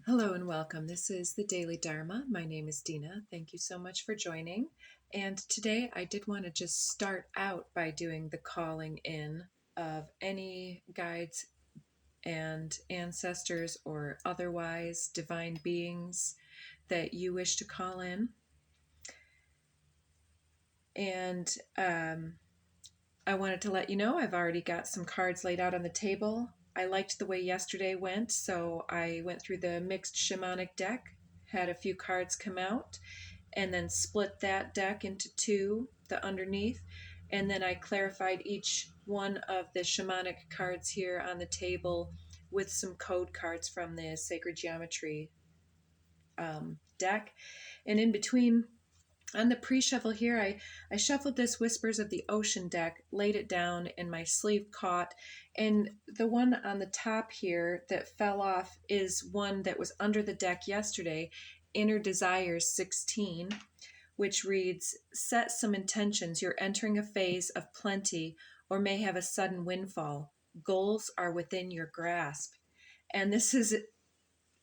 Hello and welcome. This is the Daily Dharma. My name is Dina. Thank you so much for joining. And today I did want to just start out by doing the calling in of any guides and ancestors or otherwise divine beings that you wish to call in. And I wanted to let you know I've already got some cards laid out on the table. I liked the way yesterday went, so I went through the mixed shamanic deck, had a few cards come out, and then split that deck into two, the underneath, and then I clarified each one of the shamanic cards here on the table with some code cards from the Sacred Geometry deck. And in between, on the pre-shuffle here, I shuffled this Whispers of the Ocean deck, laid it down, and my sleeve caught. And the one on the top here that fell off is one that was under the deck yesterday, Inner Desires 16, which reads, set some intentions. You're entering a phase of plenty or may have a sudden windfall. Goals are within your grasp. And this is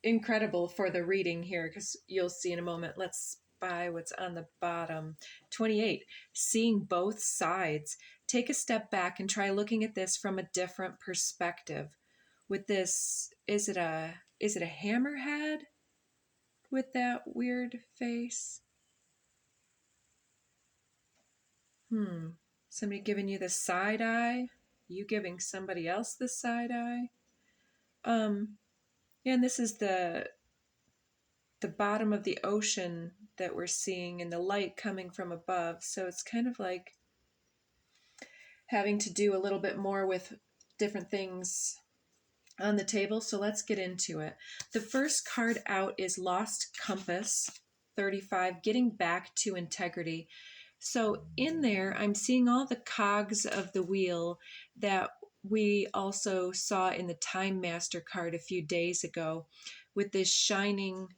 incredible for the reading here because you'll see in a moment. Let's by what's on the bottom. 28, seeing both sides. Take a step back and try looking at this from a different perspective. With this, is it a hammerhead with that weird face? Somebody giving you the side eye? You giving somebody else the side eye? And this is the bottom of the ocean that we're seeing and the light coming from above. So it's kind of like having to do a little bit more with different things on the table. So let's get into it. The first card out is Lost Compass 35, getting back to integrity. So in there, I'm seeing all the cogs of the wheel that we also saw in the Time Master card a few days ago with this shining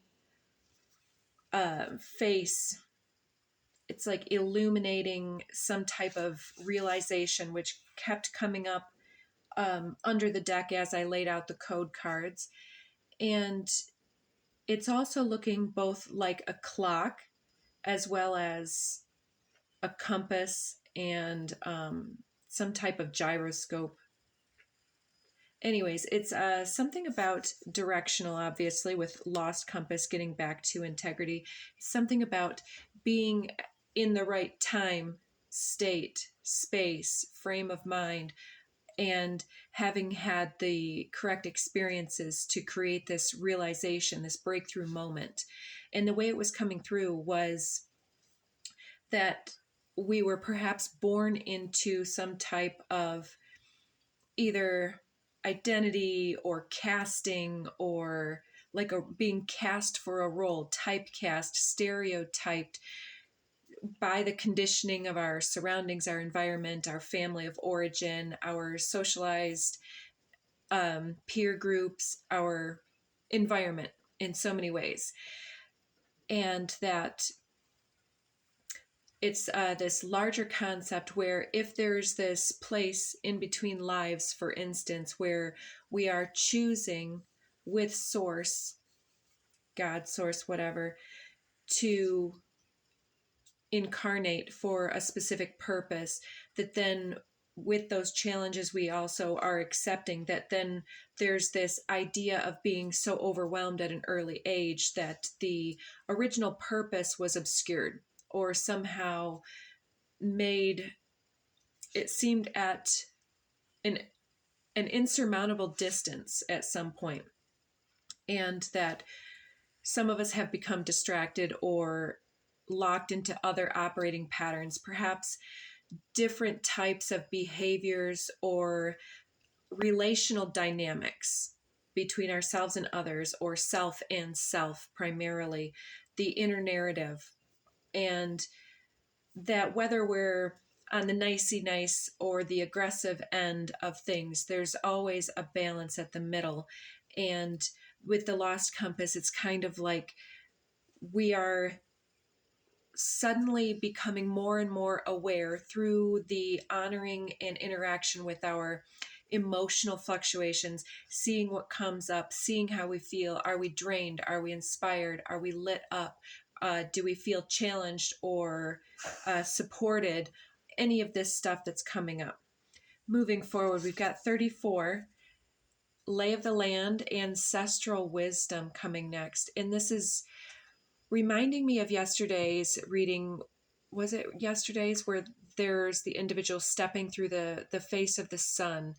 face. It's like illuminating some type of realization, which kept coming up under the deck as I laid out the code cards. And it's also looking both like a clock as well as a compass and some type of gyroscope. Anyways, it's something about directional, obviously, with Lost Compass, getting back to integrity. Something about being in the right time, state, space, frame of mind, and having had the correct experiences to create this realization, this breakthrough moment. And the way it was coming through was that we were perhaps born into some type of either identity or casting, or like being cast for a role, typecast, stereotyped by the conditioning of our surroundings, our environment, our family of origin, our socialized peer groups, our environment in so many ways. And that it's this larger concept where if there's this place in between lives, for instance, where we are choosing with source, God, source, whatever, to incarnate for a specific purpose, that then with those challenges we also are accepting that then there's this idea of being so overwhelmed at an early age that the original purpose was obscured or somehow made, it seemed at an insurmountable distance at some point, and that some of us have become distracted or locked into other operating patterns, perhaps different types of behaviors or relational dynamics between ourselves and others, or self and self primarily, the inner narrative. And that whether we're on the nicey nice or the aggressive end of things, there's always a balance at the middle. And with the Lost Compass, it's kind of like we are suddenly becoming more and more aware through the honoring and interaction with our emotional fluctuations, seeing what comes up, seeing how we feel. Are we drained? Are we inspired? Are we lit up? Do we feel challenged or supported? Any of this stuff that's coming up. Moving forward, we've got 34, Lay of the Land, Ancestral Wisdom coming next. And this is reminding me of yesterday's reading. Was it yesterday's where there's the individual stepping through the face of the sun,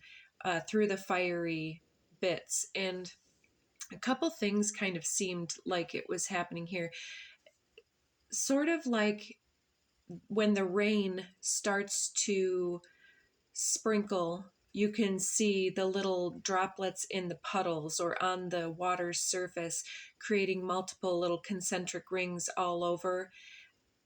through the fiery bits? And a couple things kind of seemed like it was happening here. Sort of like when the rain starts to sprinkle, you can see the little droplets in the puddles or on the water's surface, creating multiple little concentric rings all over.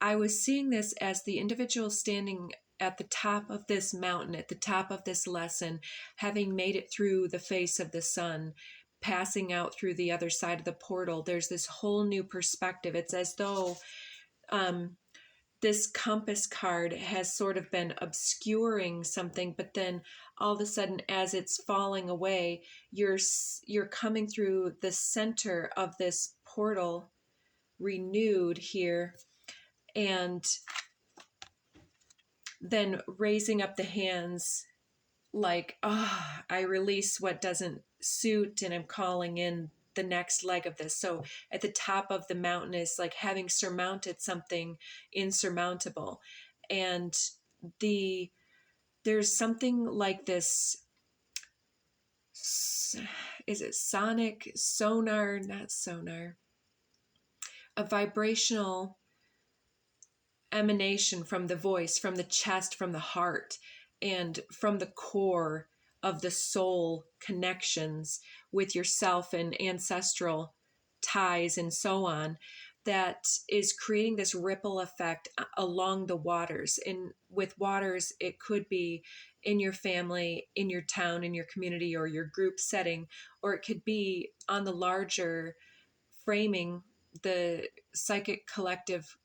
I was seeing this as the individual standing at the top of this mountain, at the top of this lesson, having made it through the face of the sun, passing out through the other side of the portal. There's this whole new perspective. It's as though this compass card has sort of been obscuring something, but then all of a sudden, as it's falling away, you're coming through the center of this portal, renewed here, and then raising up the hands like, I release what doesn't suit, and I'm calling in the next leg of this. So at the top of the mountain is like having surmounted something insurmountable. And there's something like this, is it sonic sonar, not sonar, a vibrational emanation from the voice, from the chest, from the heart, and from the core of the soul connections with yourself and ancestral ties and so on, that is creating this ripple effect along the waters. And with waters, it could be in your family, in your town, in your community, or your group setting, or it could be on the larger framing, the psychic collective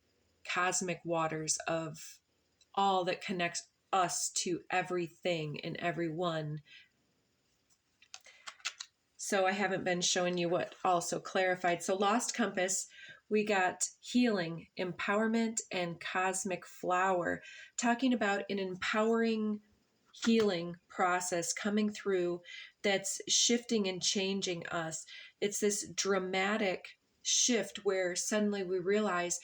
cosmic waters of all that connects us to everything and everyone. So I haven't been showing you what also clarified. So Lost Compass, we got healing, empowerment, and cosmic flower, talking about an empowering healing process coming through that's shifting and changing us. It's this dramatic shift where suddenly we realize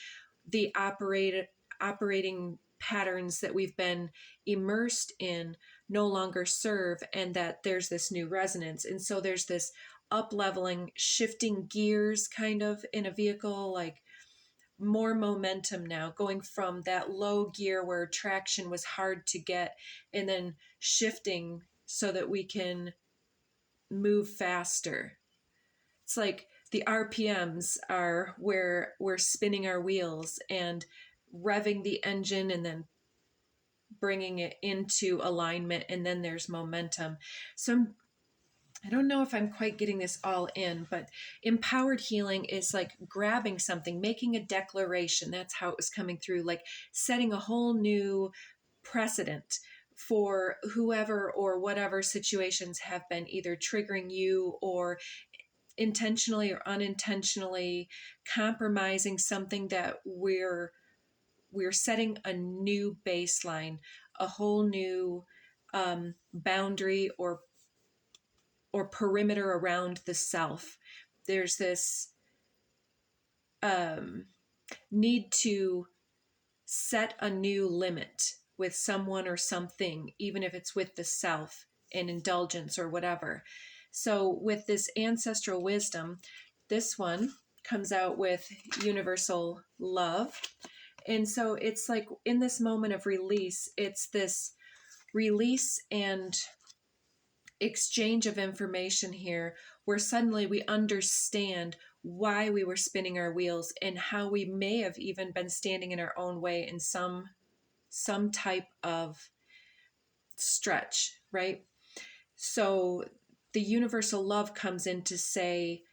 the operating patterns that we've been immersed in no longer serve, and that there's this new resonance. And so there's this up leveling, shifting gears kind of in a vehicle, like more momentum now, going from that low gear where traction was hard to get, and then shifting so that we can move faster. It's like the RPMs are where we're spinning our wheels and revving the engine and then bringing it into alignment, and then there's momentum. So I don't know if I'm quite getting this all in, but empowered healing is like grabbing something, making a declaration. That's how it was coming through, like setting a whole new precedent for whoever or whatever situations have been either triggering you or intentionally or unintentionally compromising something, that we're setting a new baseline, a whole new boundary or perimeter around the self. There's this need to set a new limit with someone or something, even if it's with the self and indulgence or whatever. So with this ancestral wisdom, this one comes out with universal love. And so it's like in this moment of release, it's this release and exchange of information here, where suddenly we understand why we were spinning our wheels and how we may have even been standing in our own way in some type of stretch, right? So the universal love comes in to say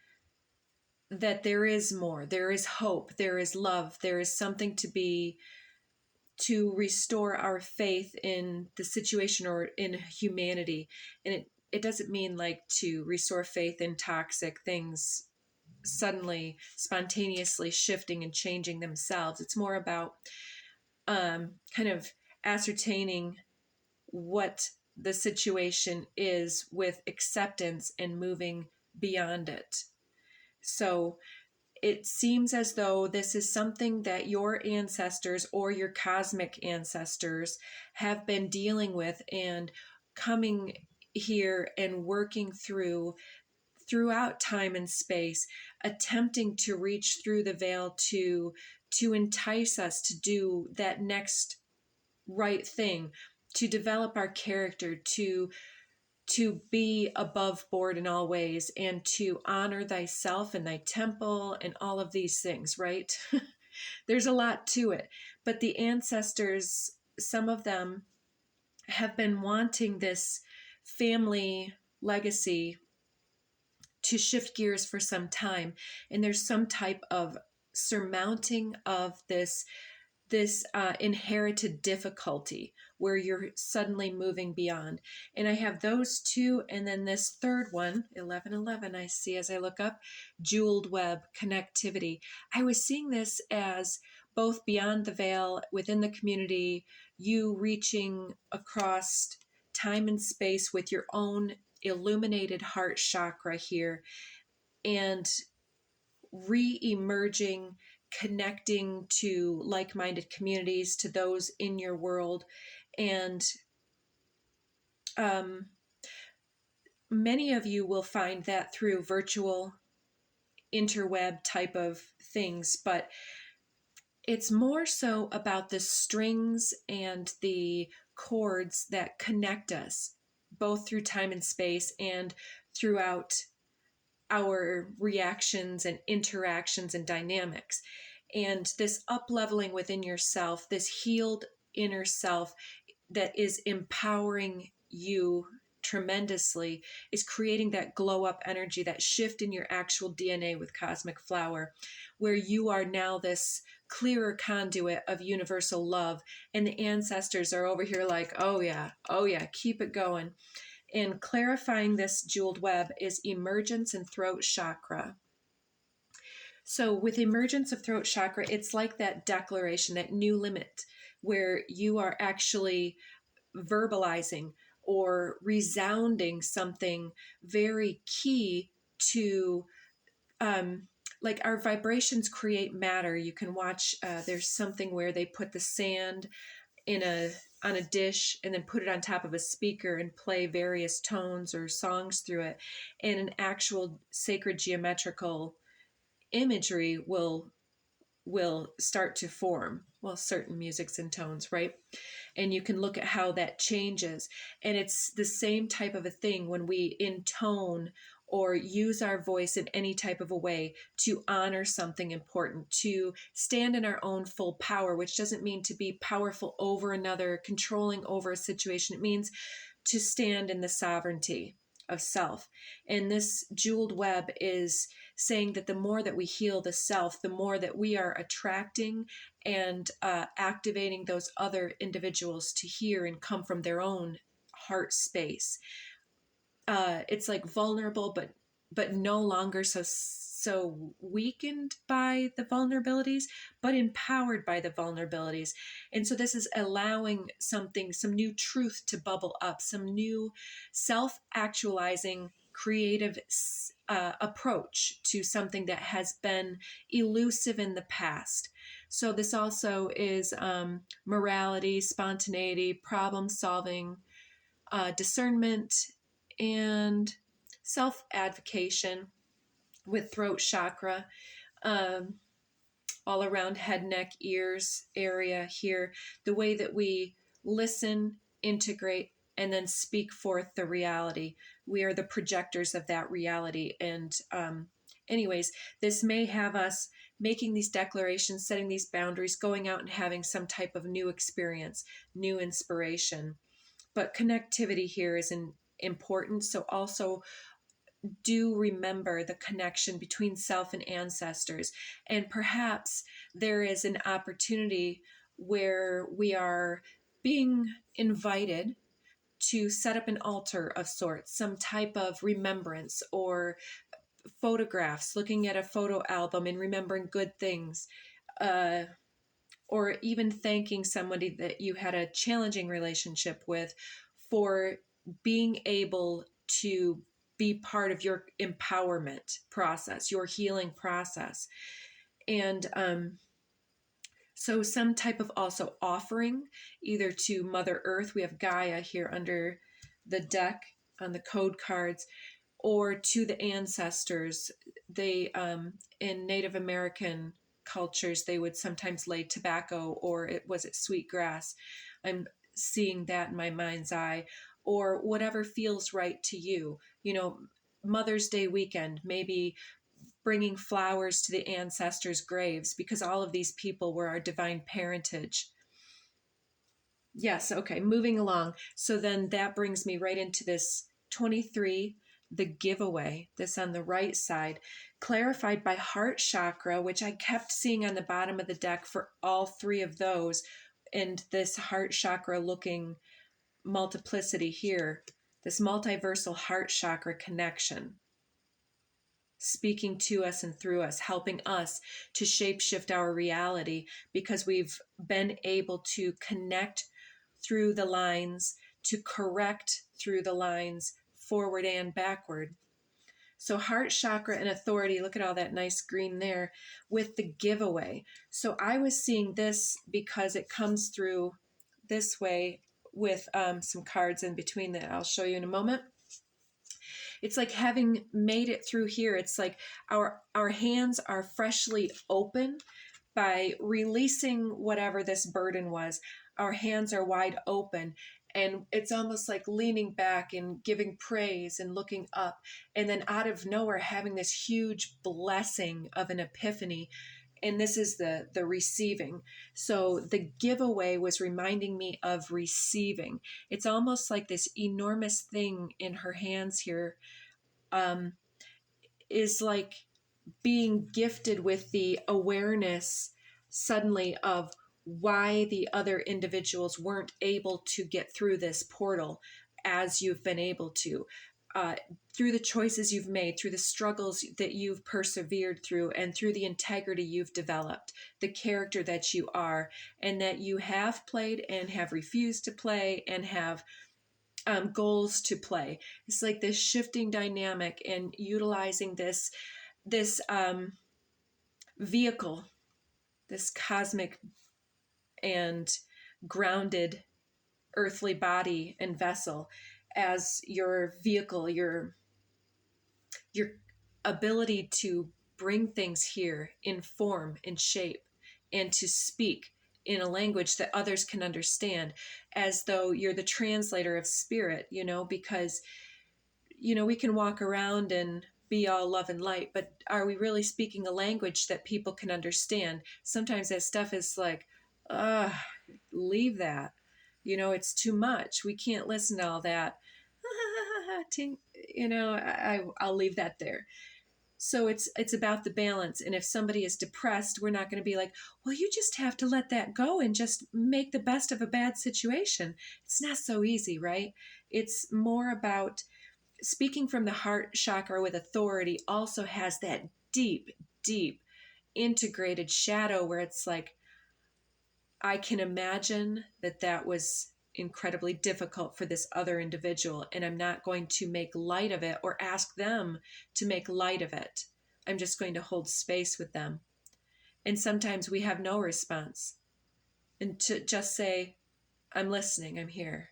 that there is more, there is hope, there is love, there is something to restore our faith in the situation or in humanity. And it it doesn't mean like to restore faith in toxic things suddenly spontaneously shifting and changing themselves. It's more about kind of ascertaining what the situation is with acceptance and moving beyond it. So it seems as though this is something that your ancestors or your cosmic ancestors have been dealing with and coming here and working throughout time and space, attempting to reach through the veil to entice us to do that next right thing, to develop our character, to be above board in all ways, and to honor thyself and thy temple and all of these things, right? There's a lot to it. But the ancestors, some of them have been wanting this family legacy to shift gears for some time. And there's some type of surmounting of this inherited difficulty where you're suddenly moving beyond. And I have those two, and then this third one, 1111, I see as I look up, jeweled web connectivity. I was seeing this as both beyond the veil, within the community, you reaching across time and space with your own illuminated heart chakra here, and re-emerging, connecting to like-minded communities, to those in your world. And many of you will find that through virtual interweb type of things, but it's more so about the strings and the chords that connect us both through time and space and throughout our reactions and interactions and dynamics. And this up leveling within yourself, this healed inner self that is empowering you tremendously, is creating that glow up energy, that shift in your actual DNA with Cosmic Flower, where you are now this clearer conduit of universal love. And the ancestors are over here like, oh yeah, keep it going. And clarifying this jeweled web is emergence and throat chakra. So with emergence of throat chakra, it's like that declaration, that new limit, where you are actually verbalizing or resounding something very key to, like our vibrations create matter. You can watch, there's something where they put the sand on a dish and then put it on top of a speaker and play various tones or songs through it, and an actual sacred geometrical imagery will start to form. Well, certain musics and tones, right? And you can look at how that changes. And it's the same type of a thing when we intone or use our voice in any type of a way to honor something important, to stand in our own full power, which doesn't mean to be powerful over another, controlling over a situation. It means to stand in the sovereignty of self. And this jeweled web is saying that the more that we heal the self, the more that we are attracting and activating those other individuals to hear and come from their own heart space. It's like vulnerable, but no longer so weakened by the vulnerabilities, but empowered by the vulnerabilities. And so this is allowing some new truth to bubble up, some new self-actualizing creative approach to something that has been elusive in the past. So this also is morality, spontaneity, problem solving, discernment, and self-advocation with throat chakra, all around head, neck, ears area here. The way that we listen, integrate, and then speak forth the reality. We are the projectors of that reality. And anyways, this may have us making these declarations, setting these boundaries, going out and having some type of new experience, new inspiration. But connectivity here is important. So also do remember the connection between self and ancestors. And perhaps there is an opportunity where we are being invited to set up an altar of sorts, some type of remembrance, or photographs, looking at a photo album and remembering good things, or even thanking somebody that you had a challenging relationship with for being able to be part of your empowerment process, your healing process. And so some type of also offering, either to Mother Earth, we have Gaia here under the deck on the code cards, or to the ancestors. They, in Native American cultures, they would sometimes lay tobacco, or was it sweet grass? I'm seeing that in my mind's eye, or whatever feels right to you. You know, Mother's Day weekend, maybe bringing flowers to the ancestors' graves, because all of these people were our divine parentage. Yes, okay, moving along. So then that brings me right into this 23, the giveaway, this on the right side, clarified by heart chakra, which I kept seeing on the bottom of the deck for all three of those, and this heart chakra looking multiplicity here, this multiversal heart chakra connection, speaking to us and through us, helping us to shapeshift our reality, because we've been able to connect through the lines, to correct through the lines, forward and backward. So heart chakra and authority, look at all that nice green there with the giveaway. So I was seeing this because it comes through this way with some cards in between that I'll show you in a moment. It's like having made it through here. It's like our hands are freshly open by releasing whatever this burden was. Our hands are wide open, and it's almost like leaning back and giving praise and looking up, and then out of nowhere having this huge blessing of an epiphany. And this is the receiving. So the giveaway was reminding me of receiving. It's almost like this enormous thing in her hands here, is like being gifted with the awareness suddenly of why the other individuals weren't able to get through this portal as you've been able to, through the choices you've made, through the struggles that you've persevered through, and through the integrity you've developed, the character that you are, and that you have played and have refused to play and have goals to play. It's like this shifting dynamic, and utilizing this vehicle, this cosmic and grounded earthly body and vessel as your vehicle, your ability to bring things here in form and shape, and to speak in a language that others can understand, as though you're the translator of spirit, because we can walk around and be all love and light, but are we really speaking a language that people can understand? Sometimes that stuff is like, leave that. It's too much. We can't listen to all that. I'll leave that there. So it's about the balance. And if somebody is depressed, we're not going to be like, well, you just have to let that go and just make the best of a bad situation. It's not so easy, right? It's more about speaking from the heart chakra with authority. Also has that deep, deep integrated shadow where it's like, I can imagine that was incredibly difficult for this other individual, and I'm not going to make light of it or ask them to make light of it. I'm just going to hold space with them. And sometimes we have no response. And to just say, I'm listening, I'm here.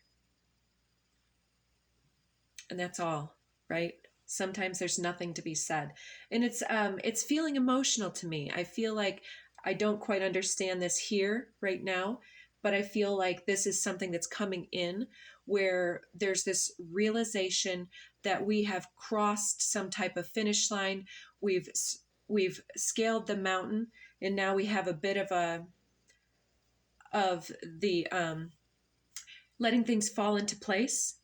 And that's all, right? Sometimes there's nothing to be said. And it's feeling emotional to me. I feel like I don't quite understand this here right now, but I feel like this is something that's coming in, where there's this realization that we have crossed some type of finish line. We've scaled the mountain, and now we have a bit of the letting things fall into place,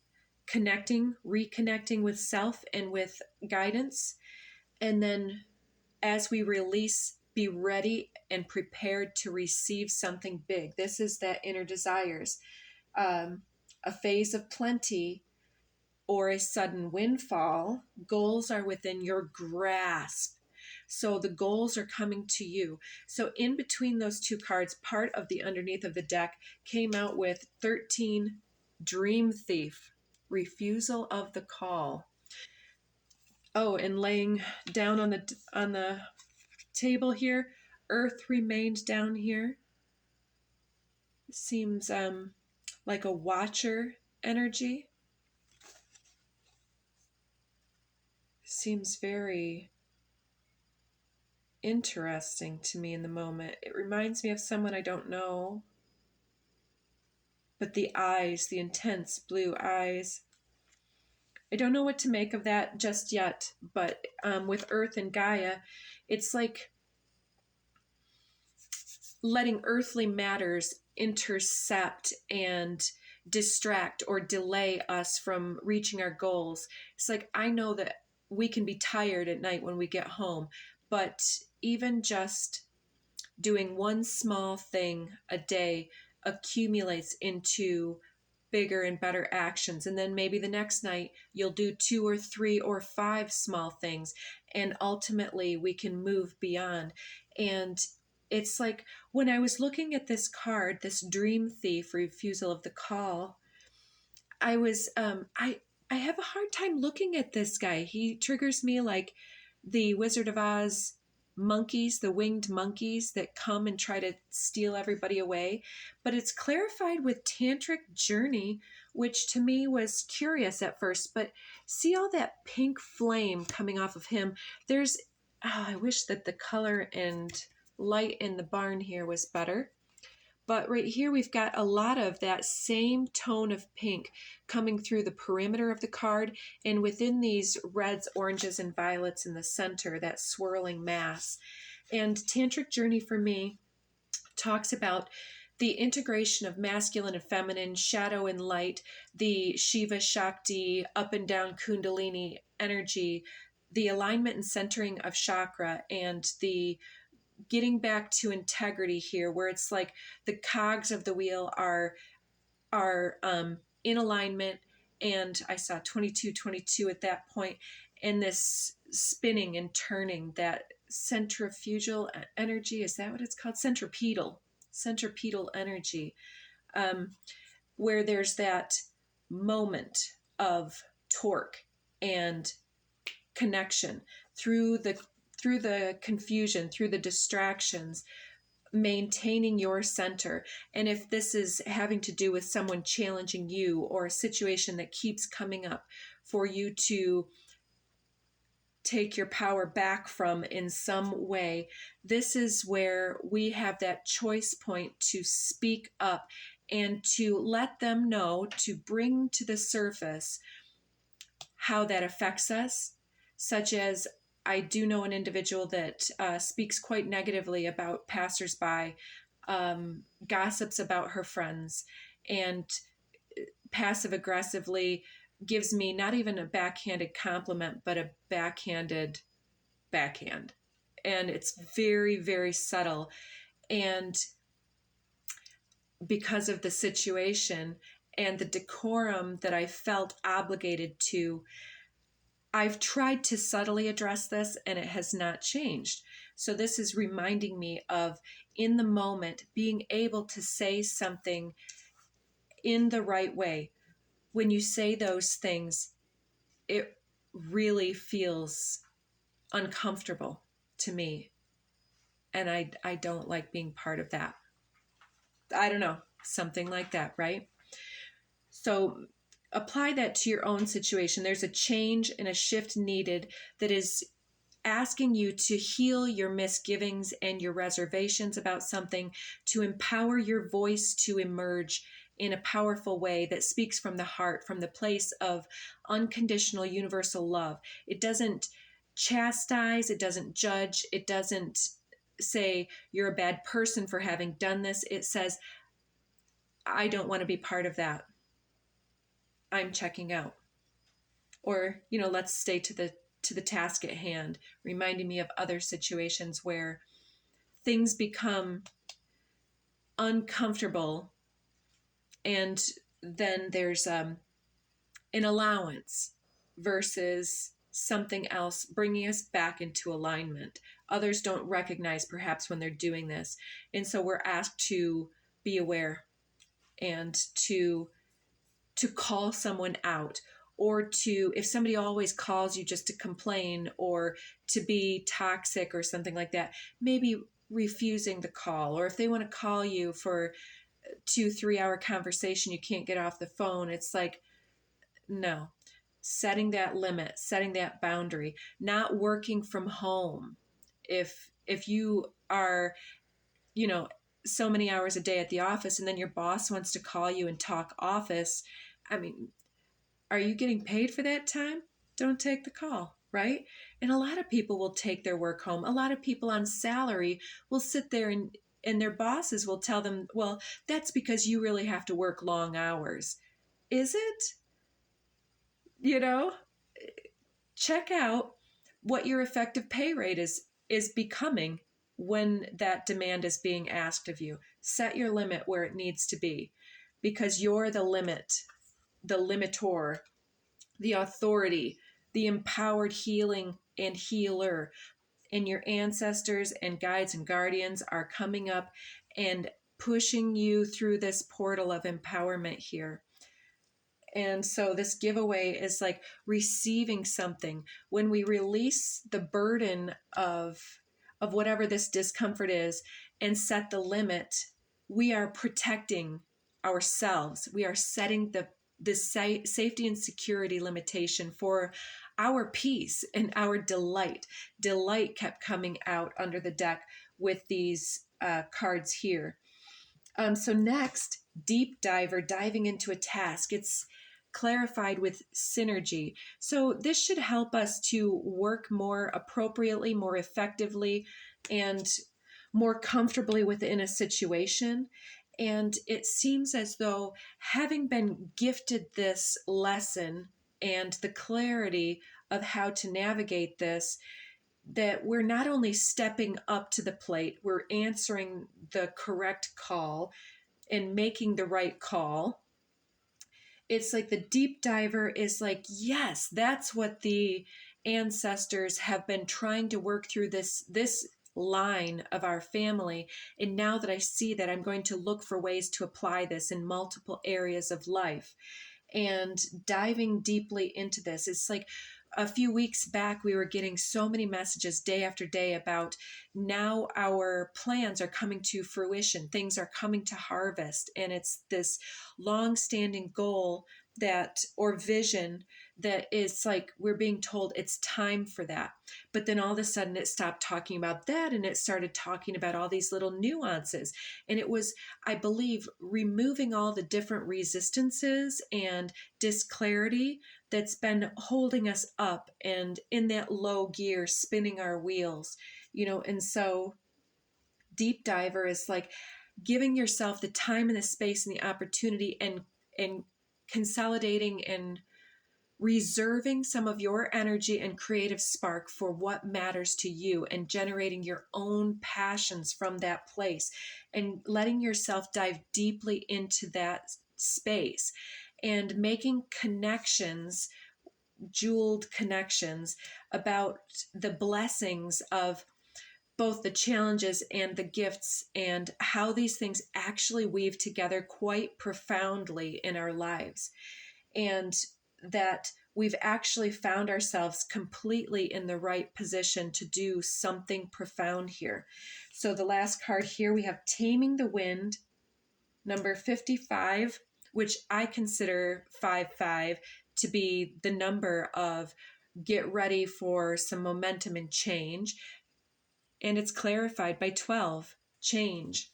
reconnecting with self and with guidance. And then as we release, be ready and prepared to receive something big. This is that inner desires, a phase of plenty, or a sudden windfall, goals are within your grasp. So the goals are coming to you. So in between those two cards, part of the underneath of the deck came out with 13, Dream Thief, refusal of the call. Oh, and laying down on the table here, Earth remained down here. Seems like a watcher energy. Seems very interesting to me in the moment. It reminds me of someone I don't know. But the eyes, the intense blue eyes. I don't know what to make of that just yet, but with Earth and Gaia, it's like letting earthly matters intercept and distract or delay us from reaching our goals. It's like, I know that we can be tired at night when we get home, but even just doing one small thing a day accumulates into bigger and better actions. And then maybe the next night you'll do 2 or 3 or 5 small things. And ultimately we can move beyond. And it's like when I was looking at this card, this Dream Thief, refusal of the call, I was, I have a hard time looking at this guy. He triggers me like the Wizard of Oz monkeys, the winged monkeys that come and try to steal everybody away. But it's clarified with tantric journey, which to me was curious at first. But see all that pink flame coming off of him. There's, I wish that the color and light in the barn here was better. But right here, we've got a lot of that same tone of pink coming through the perimeter of the card and within these reds, oranges, and violets in the center, that swirling mass. And Tantric Journey for me talks about the integration of masculine and feminine, shadow and light, the Shiva Shakti, up and down Kundalini energy, the alignment and centering of chakra, and the getting back to integrity here, where it's like the cogs of the wheel are in alignment. And I saw 22 at that point, and this spinning and turning, that centrifugal energy, is that what it's called? Centripetal energy, where there's that moment of torque and connection through the confusion, through the distractions, maintaining your center. And if this is having to do with someone challenging you or a situation that keeps coming up for you to take your power back from in some way, this is where we have that choice point to speak up and to let them know, to bring to the surface how that affects us, such as I do know an individual that speaks quite negatively about passersby, gossips about her friends, and passive aggressively gives me not even a backhanded compliment, but a backhanded backhand. And it's very, very subtle. And because of the situation and the decorum that I felt obligated to, I've tried to subtly address this and it has not changed. So this is reminding me of, in the moment, being able to say something in the right way. When you say those things, it really feels uncomfortable to me. And I don't like being part of that. I don't know, something like that, right? So apply that to your own situation. There's a change and a shift needed that is asking you to heal your misgivings and your reservations about something, to empower your voice to emerge in a powerful way that speaks from the heart, from the place of unconditional universal love. It doesn't chastise, it doesn't judge, it doesn't say you're a bad person for having done this. It says, I don't want to be part of that. I'm checking out. Or, let's stay to the task at hand, reminding me of other situations where things become uncomfortable and then there's an allowance versus something else bringing us back into alignment. Others don't recognize perhaps when they're doing this. And so we're asked to be aware and to call someone out, or to, if somebody always calls you just to complain or to be toxic or something like that, maybe refusing the call. Or if they want to call you for 2-3 hour conversation, you can't get off the phone, it's like, no. Setting that limit, setting that boundary, not working from home. If you are, you know, so many hours a day at the office and then your boss wants to call you and talk office, I mean, are you getting paid for that time? Don't take the call, right? And a lot of people will take their work home. A lot of people on salary will sit there and their bosses will tell them, well, that's because you really have to work long hours. Is it? You know, check out what your effective pay rate is becoming when that demand is being asked of you. Set your limit where it needs to be, because you're the limit, the limitor, the authority, the empowered healing and healer. And your ancestors and guides and guardians are coming up and pushing you through this portal of empowerment here. And so this giveaway is like receiving something. When we release the burden of whatever this discomfort is and set the limit, we are protecting ourselves. We are setting the safety and security limitation for our peace and our delight. Delight kept coming out under the deck with these cards here. So next, deep diver, diving into a task. It's clarified with synergy. So this should help us to work more appropriately, more effectively, and more comfortably within a situation. And it seems as though, having been gifted this lesson and the clarity of how to navigate this, that we're not only stepping up to the plate, we're answering the correct call and making the right call. It's like the deep diver is like, yes, that's what the ancestors have been trying to work through this line of our family. And now that I see that, I'm going to look for ways to apply this in multiple areas of life. And diving deeply into this, it's like a few weeks back, we were getting so many messages day after day about now our plans are coming to fruition, things are coming to harvest. And it's this long-standing goal that, or vision, that is like we're being told it's time for that. But then all of a sudden it stopped talking about that and it started talking about all these little nuances. And it was, I believe, removing all the different resistances and disclarity that's been holding us up and in that low gear, spinning our wheels, and so deep diver is like giving yourself the time and the space and the opportunity and consolidating and reserving some of your energy and creative spark for what matters to you, and generating your own passions from that place, and letting yourself dive deeply into that space and making connections, jeweled connections, about the blessings of both the challenges and the gifts, and how these things actually weave together quite profoundly in our lives. And that we've actually found ourselves completely in the right position to do something profound here. So the last card here, we have Taming the Wind, number 55, which I consider 55 to be the number of get ready for some momentum and change. And it's clarified by 12, change.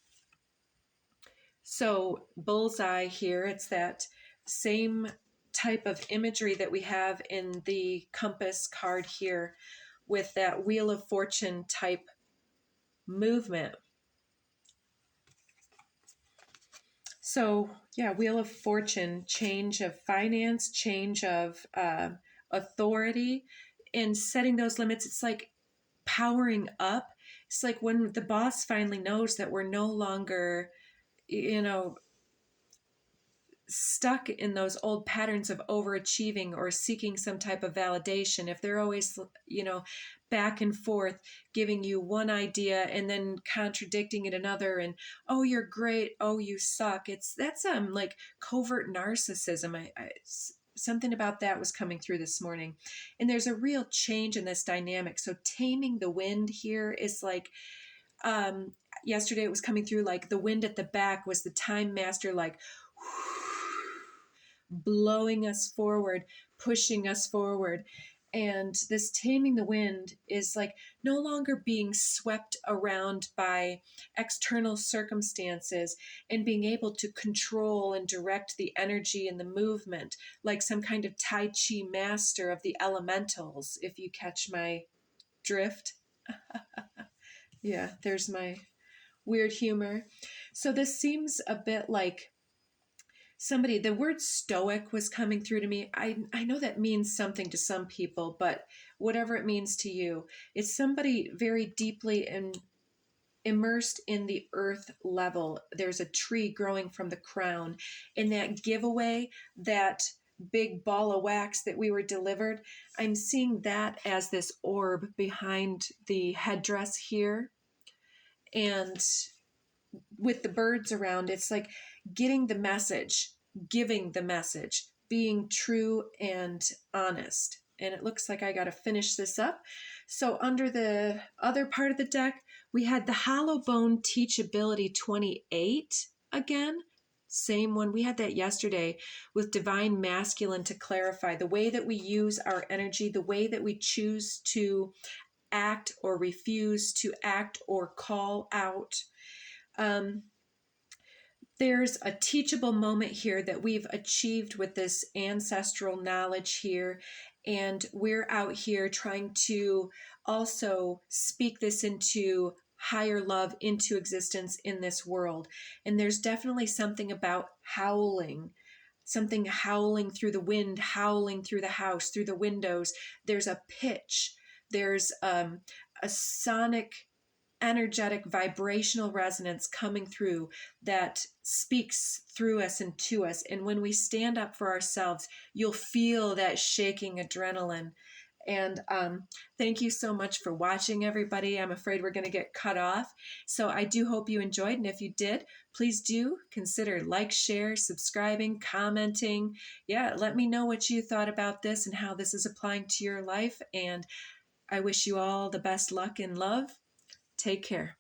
So bullseye here, it's that same type of imagery that we have in the compass card here, with that Wheel of Fortune type movement. So yeah, Wheel of Fortune, change of finance, change of authority, and setting those limits. It's like powering up. It's like when the boss finally knows that we're no longer, stuck in those old patterns of overachieving or seeking some type of validation, if they're always, back and forth giving you one idea and then contradicting it another, and oh, you're great, oh, you suck, that's like covert narcissism. Something about that was coming through this morning, and there's a real change in this dynamic. So taming the wind here is like, yesterday it was coming through like the wind at the back was the time master, like blowing us forward, pushing us forward. And this taming the wind is like no longer being swept around by external circumstances and being able to control and direct the energy and the movement like some kind of Tai Chi master of the elementals, if you catch my drift. Yeah, there's my weird humor. So this seems a bit like the word stoic was coming through to me. I know that means something to some people, but whatever it means to you, it's somebody very deeply immersed in the earth level. There's a tree growing from the crown. In that giveaway, that big ball of wax that we were delivered, I'm seeing that as this orb behind the headdress here. And with the birds around, it's like getting the message, giving the message, being true and honest. And it looks like I got to finish this up. So under the other part of the deck, we had the Hollow Bone Teachability 28 again. Same one. We had that yesterday with Divine Masculine to clarify the way that we use our energy, the way that we choose to act or refuse to act or call out. There's a teachable moment here that we've achieved with this ancestral knowledge here, and we're out here trying to also speak this into higher love into existence in this world. And there's definitely something about howling, something howling through the wind, howling through the house, through the windows. There's a pitch, there's a sonic, energetic, vibrational resonance coming through that speaks through us and to us. And when we stand up for ourselves, you'll feel that shaking adrenaline. And thank you so much for watching, everybody. I'm afraid we're going to get cut off. So I do hope you enjoyed. And if you did, please do consider like, share, subscribing, commenting. Yeah, let me know what you thought about this and how this is applying to your life. And I wish you all the best luck and love. Take care.